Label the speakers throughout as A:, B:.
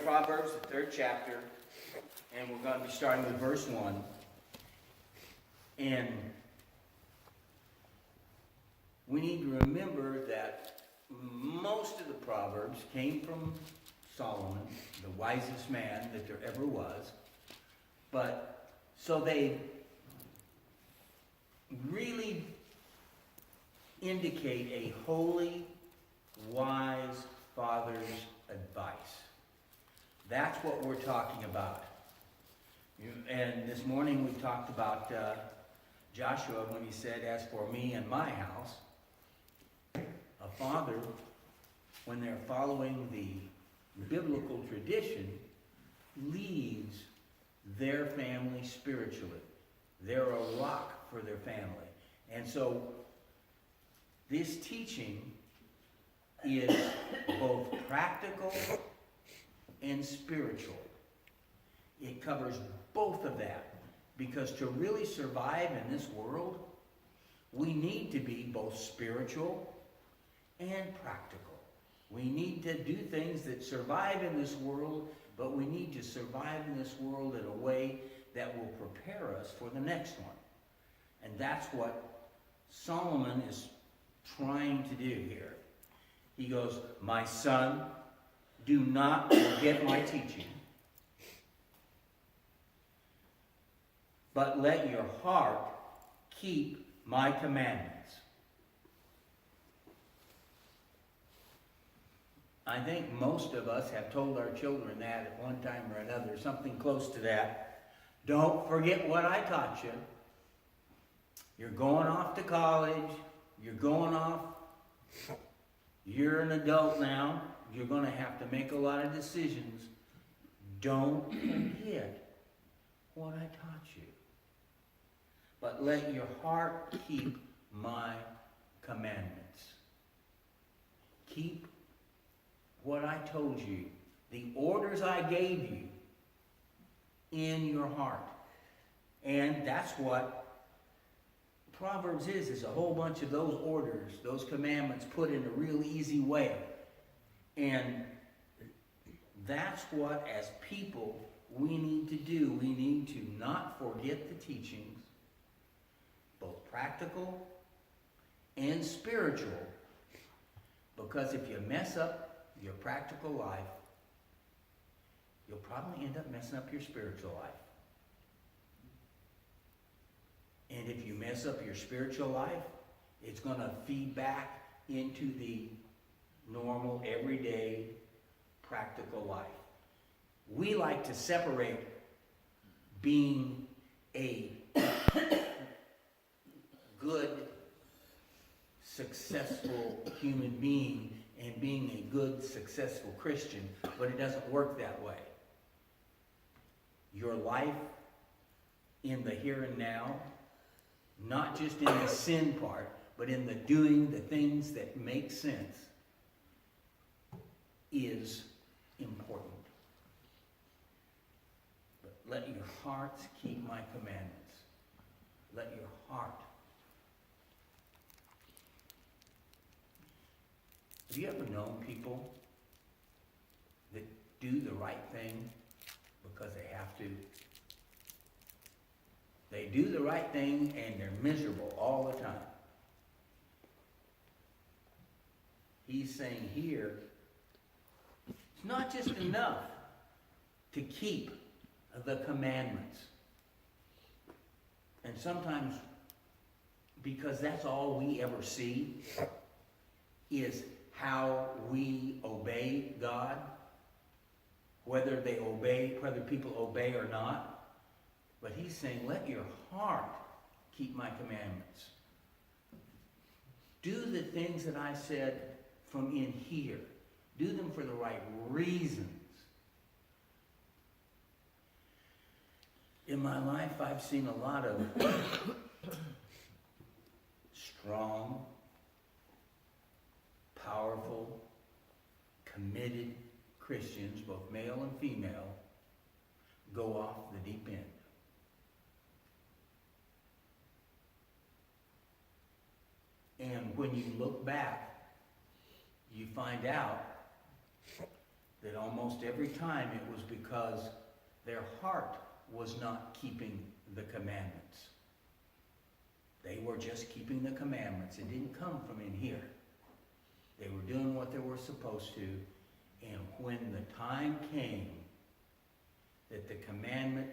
A: Proverbs, the 3rd chapter, and we're going to be starting with verse 1. And we need to remember that most of the Proverbs came from Solomon, the wisest man that there ever was. But so they really indicate a holy, wise father's advice. That's what we're talking about. And this morning we talked about Joshua when he said, "As for me and my house," a father, when they're following the biblical tradition, leads their family spiritually. They're a rock for their family. And so this teaching is both practical and spiritual. It covers both of that, because to really survive in this world, we need to be both spiritual and practical. We need to do things that survive in this world, but we need to survive in this world in a way that will prepare us for the next one. And that's what Solomon is trying to do here. He goes, "My son, do not forget my teaching, but let your heart keep my commandments." I think most of us have told our children that at one time or another, something close to that. Don't forget what I taught you. You're going off to college. You're going off. You're an adult now. You're going to have to make a lot of decisions. Don't forget what I taught you. But let your heart keep my commandments. Keep what I told you, the orders I gave you, in your heart. And that's what Proverbs is a whole bunch of those orders, those commandments put in a real easy way. And that's what, as people, we need to do. We need to not forget the teachings, both practical and spiritual. Because if you mess up your practical life, you'll probably end up messing up your spiritual life. And if you mess up your spiritual life, it's going to feed back into the normal, everyday, practical life. We like to separate being a good, successful human being and being a good, successful Christian, but it doesn't work that way. Your life in the here and now, not just in the sin part, but in the doing the things that make sense, is important. But let your hearts keep my commandments. Let your heart. Have you ever known people that do the right thing because they have to? They do the right thing and they're miserable all the time. He's saying here, it's not just enough to keep the commandments. And sometimes, because that's all we ever see, is how we obey God, whether people obey or not. But he's saying, let your heart keep my commandments. Do the things that I said from in here. Do them for the right reasons. In my life, I've seen a lot of strong, powerful, committed Christians, both male and female, go off the deep end. And when you look back, you find out that almost every time it was because their heart was not keeping the commandments. They were just keeping the commandments. It didn't come from in here. They were doing what they were supposed to. And when the time came that the commandment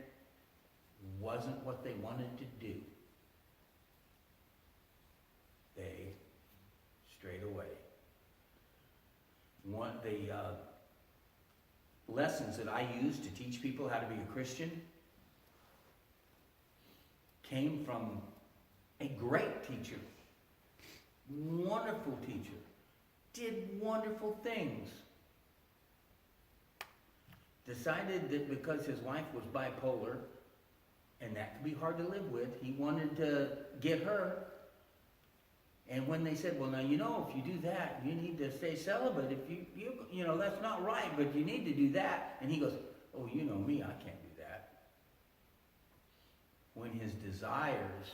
A: wasn't what they wanted to do, they strayed away. One of the lessons that I used to teach people how to be a Christian came from a great teacher, wonderful teacher, did wonderful things. Decided that because his wife was bipolar, and that could be hard to live with, he wanted to get her. And when they said, well, now, you know, if you do that, you need to stay celibate. If you know, that's not right, but you need to do that. And he goes, oh, you know me, I can't do that. When his desires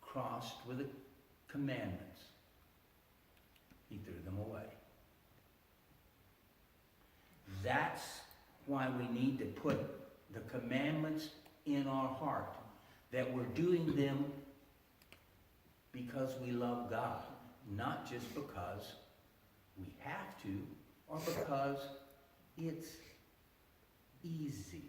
A: crossed with the commandments, he threw them away. That's why we need to put the commandments in our heart, that we're doing them because we love God, not just because we have to or because it's easy.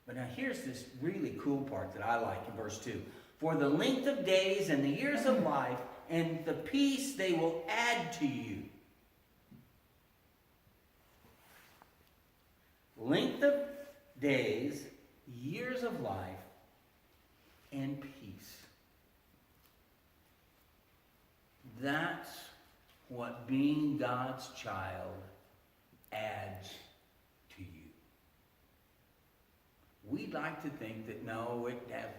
A: But now here's this really cool part that I like in verse 2. For the length of days and the years of life and the peace they will add to you. Length of days, years of life, and peace. That's what being God's child adds to you. We'd like to think that no, it has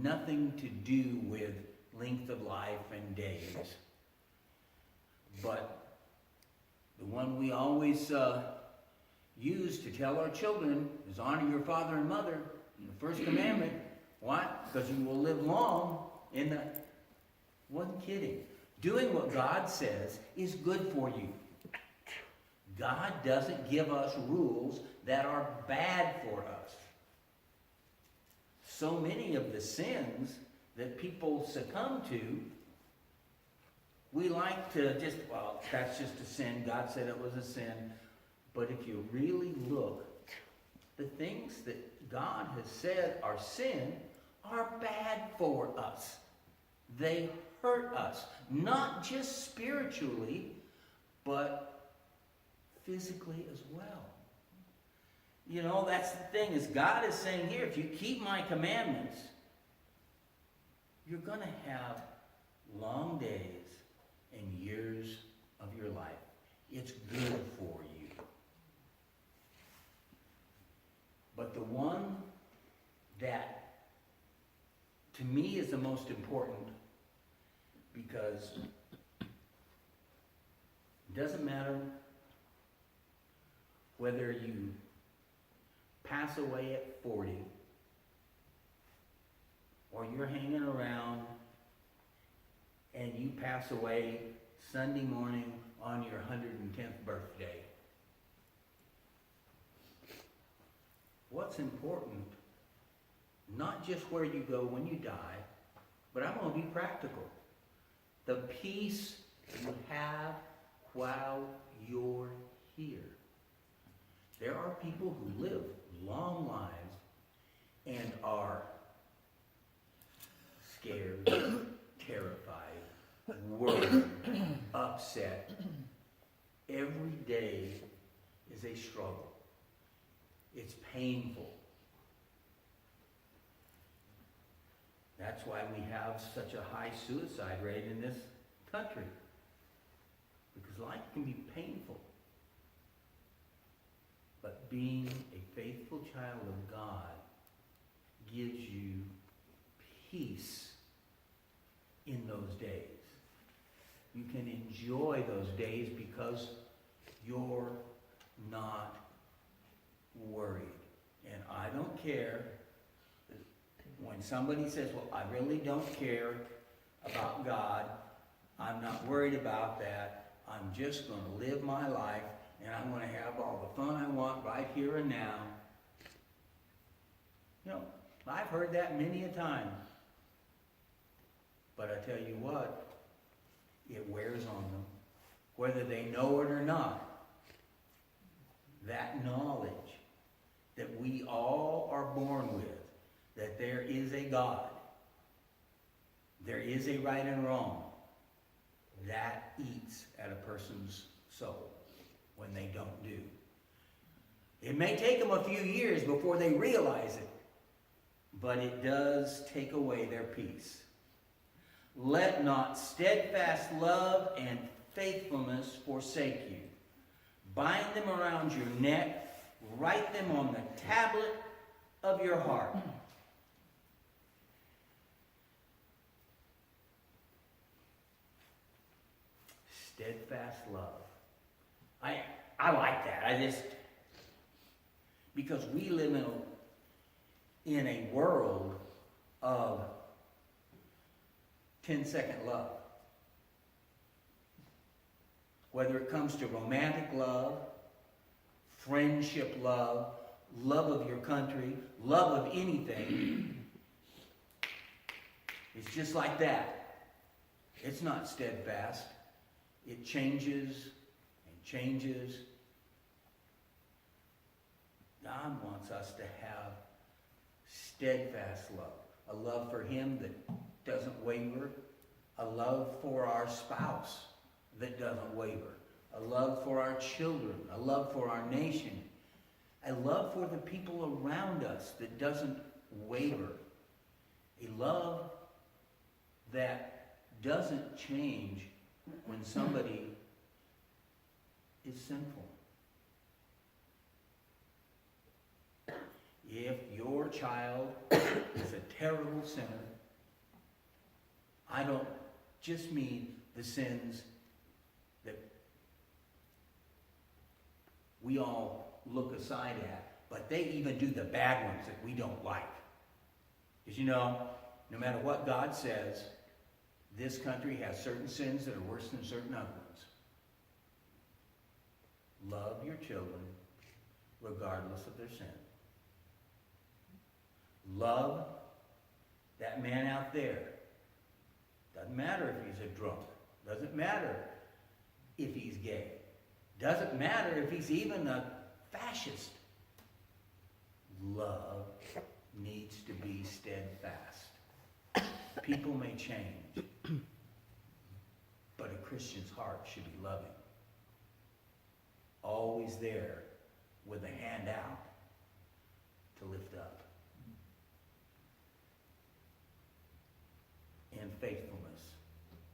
A: nothing to do with length of life and days. But the one we always use to tell our children is honor your father and mother. The first commandment. Why? Because you will live long in the... Wasn't kidding. Doing what God says is good for you. God doesn't give us rules that are bad for us. So many of the sins that people succumb to, we like to just, well, that's just a sin. God said it was a sin. But if you really look, the things that God has said are sin are bad for us. They hurt us, not just spiritually, but physically as well. You know, that's the thing, is God is saying here, if you keep my commandments, you're going to have long days and years of your life. It's good for you. But the one that, to me, is the most important, because it doesn't matter whether you pass away at 40 or you're hanging around and you pass away Sunday morning on your 110th birthday. What's important, not just where you go when you die, but I'm going to be practical. The peace you have while you're here. There are people who live long lives and are scared, terrified, worried, upset. Every day is a struggle. It's painful. That's why we have such a high suicide rate in this country. Because life can be painful. But being a faithful child of God gives you peace in those days. You can enjoy those days because you're not worried. And I don't care when somebody says, well, I really don't care about God. I'm not worried about that. I'm just going to live my life, and I'm going to have all the fun I want right here and now. You know, I've heard that many a time. But I tell you what, it wears on them. Whether they know it or not, that knowledge that we all are born with, that there is a God, there is a right and wrong, that eats at a person's soul when they don't do. It may take them a few years before they realize it, but it does take away their peace. Let not steadfast love and faithfulness forsake you. Bind them around your neck, write them on the tablet of your heart. Steadfast love. I like that. Because we live in a world of 10-second love. Whether it comes to romantic love, friendship love, love of your country, love of anything, it's just like that. It's not steadfast. It changes and changes. God wants us to have steadfast love. A love for Him that doesn't waver. A love for our spouse that doesn't waver. A love for our children. A love for our nation. A love for the people around us that doesn't waver. A love that doesn't change when somebody is sinful. If your child is a terrible sinner, I don't just mean the sins that we all look aside at, but they even do the bad ones that we don't like. Because you know, no matter what God says, this country has certain sins that are worse than certain other ones. Love your children regardless of their sin. Love that man out there. Doesn't matter if he's a drunk. Doesn't matter if he's gay. Doesn't matter if he's even a fascist. Love needs to be steadfast. People may change, but a Christian's heart should be loving. Always there with a hand out to lift up. And faithfulness.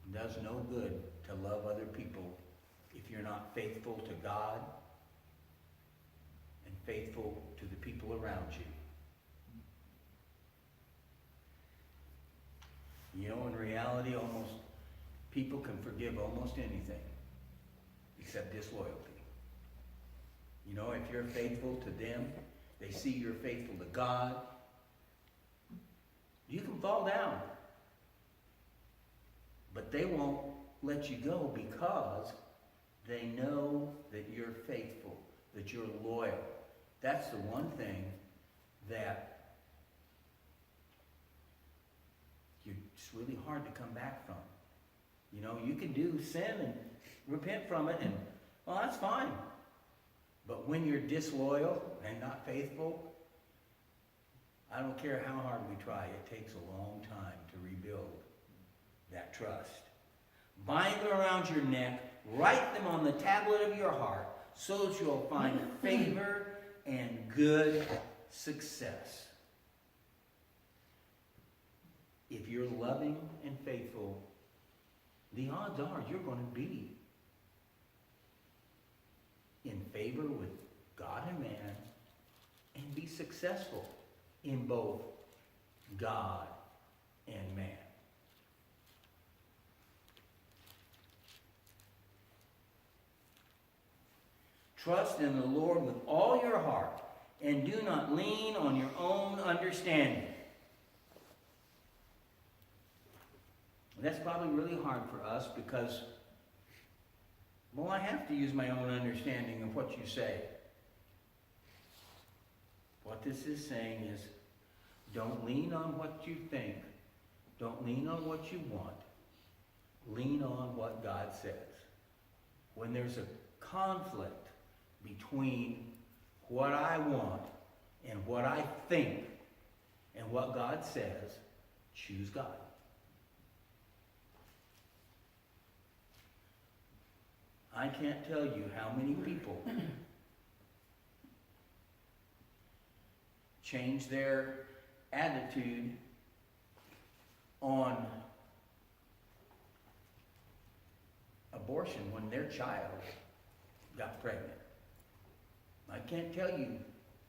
A: It does no good to love other people if you're not faithful to God and faithful to the people around you. You know, in reality, people can forgive almost anything except disloyalty. You know, if you're faithful to them, they see you're faithful to God, you can fall down. But they won't let you go because they know that you're faithful, that you're loyal. That's the one thing that it's really hard to come back from. You know, you can do sin and repent from it, and, well, that's fine. But when you're disloyal and not faithful, I don't care how hard we try, it takes a long time to rebuild that trust. Bind them around your neck, write them on the tablet of your heart, so that you'll find favor and good success. If you're loving and faithful, the odds are you're going to be in favor with God and man and be successful in both God and man. Trust in the Lord with all your heart and do not lean on your own understanding. That's probably really hard for us because, well, I have to use my own understanding of what you say. What this is saying is, don't lean on what you think. Don't lean on what you want. Lean on what God says. When there's a conflict between what I want and what I think and what God says, choose God. I can't tell you how many people change their attitude on abortion when their child got pregnant. I can't tell you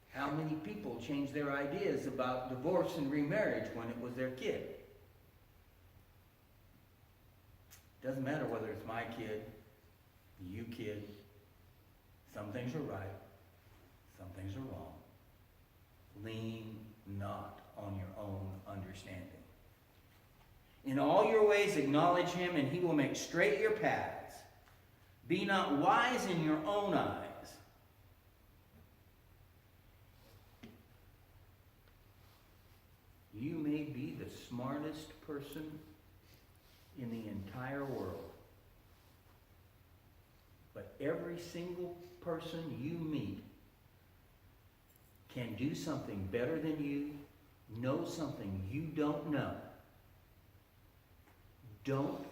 A: how many people changed their ideas about divorce and remarriage when it was their kid. Doesn't matter whether it's my kid, you kid. Some things are right, some things are wrong. Lean not on your own understanding. In all your ways acknowledge him, and he will make straight your paths. Be not wise in your own eyes. You may be the smartest person in the entire world, but every single person you meet can do something better than you, know something you don't know. Don't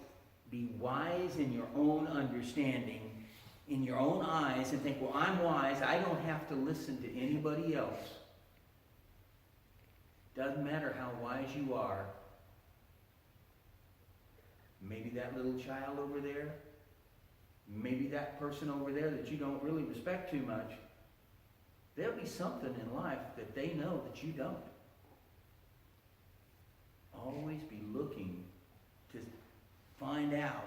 A: be wise in your own understanding, in your own eyes, and think, well, I'm wise, I don't have to listen to anybody else. Doesn't matter how wise you are. Maybe that little child over there, maybe that person over there that you don't really respect too much, there'll be something in life that they know that you don't. Always be looking to find out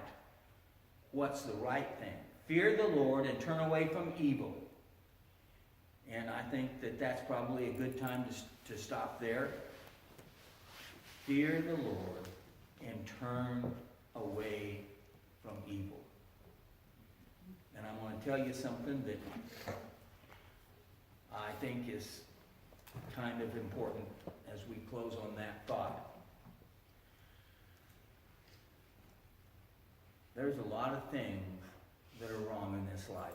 A: what's the right thing. Fear the Lord and turn away from evil. And I think that that's probably a good time to stop there. Fear the Lord and turn away from evil. And I'm going to tell you something that I think is kind of important as we close on that thought. There's a lot of things that are wrong in this life,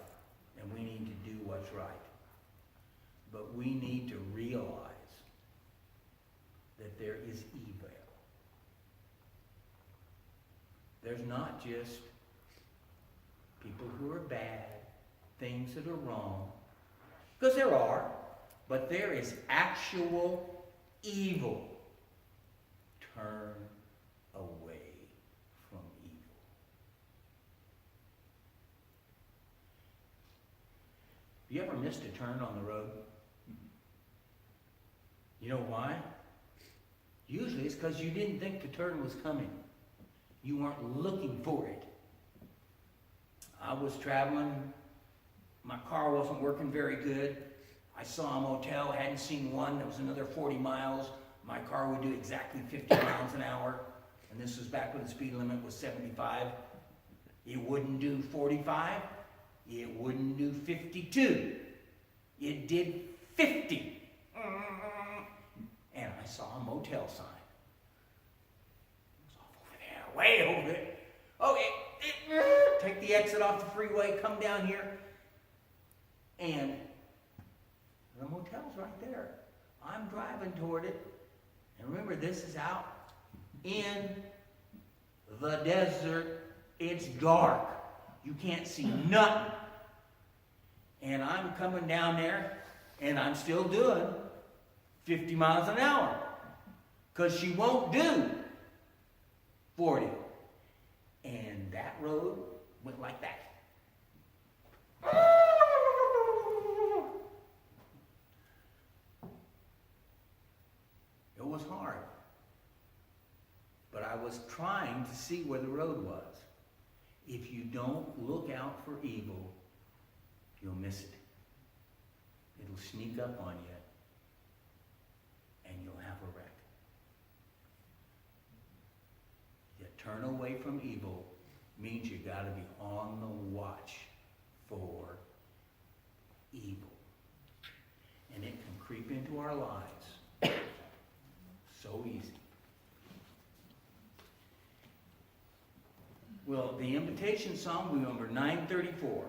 A: and we need to do what's right. But we need to realize that there is evil. There's not just people who are bad, things that are wrong, because there are, but there is actual evil. Turn away from evil. Have you ever missed a turn on the road? You know why? Usually it's because you didn't think the turn was coming. You weren't looking for it. I was traveling. My car wasn't working very good. I saw a motel, hadn't seen one. There was another 40 miles. My car would do exactly 50 miles an hour. And this was back when the speed limit was 75. It wouldn't do 45. It wouldn't do 52. It did 50. And I saw a motel sign. It was off over there, way over there. Oh, take the exit off the freeway, come down here. And the motel's right there. I'm driving toward it. And remember, this is out in the desert. It's dark. You can't see nothing. And I'm coming down there, and I'm still doing 50 miles an hour. Because she won't do 40. And that road went like that. It was hard. But I was trying to see where the road was. If you don't look out for evil, you'll miss it. It'll sneak up on you, and you'll have a wreck. You turn away from evil means you got to be on the watch for evil. And it can creep into our lives so easy. Well, the invitation song will be number 934.